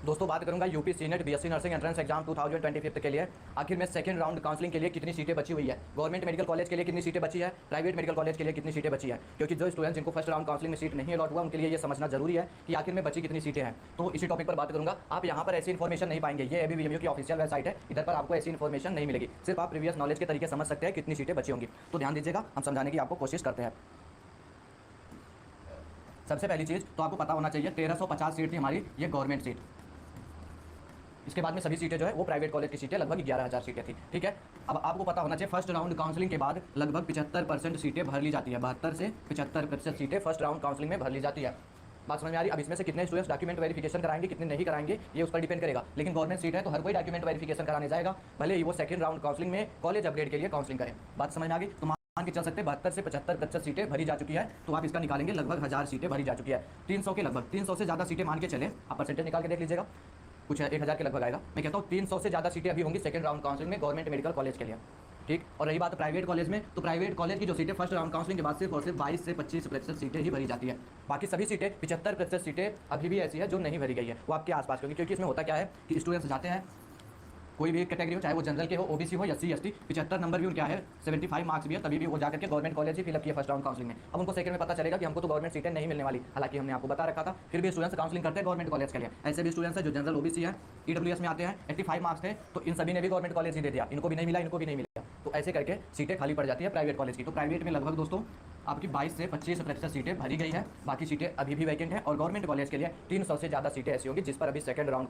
दोस्तों बात करूंगा UP senate BSc nursing entrance exam 2025 के लिए। आखिर में सेकंड राउंड काउंसलिंग के लिए कितनी सीटें बची हुई है, गवर्नमेंट मेडिकल कॉलेज के लिए कितनी सीटें बची है, प्राइवेट मेडिकल कॉलेज के लिए कितनी सीटें बची है। क्योंकि जो स्टूडेंट्स जिनको फर्स्ट राउंड काउंसलिंग में सीट नहीं अलॉट हुआ उनके लिए ये समझना जरूरी है कि आखिर में बची कितनी सीटें हैं। तो इसी टॉपिक पर बात करूंगा। आप यहाँ पर ऐसी इन्फॉर्मेशन नहीं पाएंगे, ये ABVMU की ऑफिशियल वेबसाइट है, इधर पर आपको ऐसी इन्फॉर्मेशन नहीं मिलेगी। सिर्फ आप प्रीवियस नॉलेज के तरीके समझ सकते हैं कितनी सीटें बची होंगी। तो ध्यान दीजिएगा, हम समझाने की आपको कोशिश करते हैं। सबसे पहली चीज़ तो आपको पता होना चाहिए 1350 सीट थी हमारी, ये गवर्नमेंट सीट। इसके बाद में सभी सीटें जो है वो प्राइवेट कॉलेज की सीटें लगभग 11,000 सीटें थी। ठीक है, अब आपको पता होना चाहिए फर्स्ट राउंड काउंसलिंग के बाद लगभग 75% सीटें भर ली जाती है। 72 से 75% सीटें फर्स्ट राउंड काउंसलिंग में भर ली जाती है। बात समझ में आ रही है? अब इसमें से कितने स्टूडेंट्स डॉक्यूमेंट वेरिफिकेशन कराएंगे, कितने नहीं कराएंगे, ये उस पर डिपेंड करेगा। लेकिन गवर्नमेंट सीट है तो हर कोई डॉक्यूमेंट वेरिफिकेशन कराने जाएगा, भले ही वो सेकंड राउंड काउंसलिंग में कॉलेज अपग्रेड के लिए काउंसलिंग करें। बात समझ में आ गई? तो मान के चल सकते 72 से 75% सीटें भरी जा चुकी है, तो आप इसका निकालेंगे लगभग 1000 सीटें भरी जा चुकी है। 300 के लगभग, 300 से ज़्यादा सीटें मान के चले, आप परसेंटेज निकाल के देख लीजिएगा, कुछ 1000 के लगभग आएगा। मैं कहता हूँ 300 से ज़्यादा सीटें अभी होंगी सेकंड राउंड काउंसलिंग में गवर्नमेंट मेडिकल कॉलेज के लिए। ठीक, और रही बात प्राइवेट कॉलेज में, तो प्राइवेट कॉलेज की जो सीटें फर्स्ट राउंड काउंसलिंग के बाद सिर्फ और सिर्फ 22 से 25% सीटें ही भरी जाती है। बाकी सभी सीटें 75% सीटें अभी भी ऐसी है जो नहीं भरी गई है, वो आपके आसपास होगी। क्योंकि इसमें होता क्या है कि स्टूडेंट्स जाते हैं, कोई भी कैटेगरी हो, चाहे वो जनरल के हो, OBC हो या SC/ST, 75 नंबर भी उनके है, 75 मार्क्स भी है, तभी भी वो जाकर के गवर्नमेंट कॉलेज ही फिलअप किया फर्स्ट राउंड काउंसलिंग में। अब उनको सेकंड में पता चलेगा कि हमको तो गवर्नमेंट सीटें नहीं मिलने वाली, हालांकि हमने आपको बता रखा था, फिर भी स्टूडेंट्स काउंसलिंग करते हैं गवर्नमेंट कॉलेज के लिए। ऐसे भी स्टूडेंट्स हैं जो जनरल OBC है, EWS में आते हैं, 85 मार्क्स थे, तो इन सभी ने भी गवर्नमेंट कॉलेज ही दे दिया, इनको भी नहीं मिला, इनको भी नहीं मिला। तो ऐसे करके सीटें खाली पड़ जाती है प्राइवेट कॉलेज की। तो प्राइवेट में लगभग दोस्तों आपकी 22 से 25% सीटें भरी गई है, बाकी सीटें अभी भी वैकेंट है। और गवर्नमेंट कॉलेज के लिए 300 से ज़्यादा सीटें ऐसी होंगी जिस पर अभी सेकंड राउंड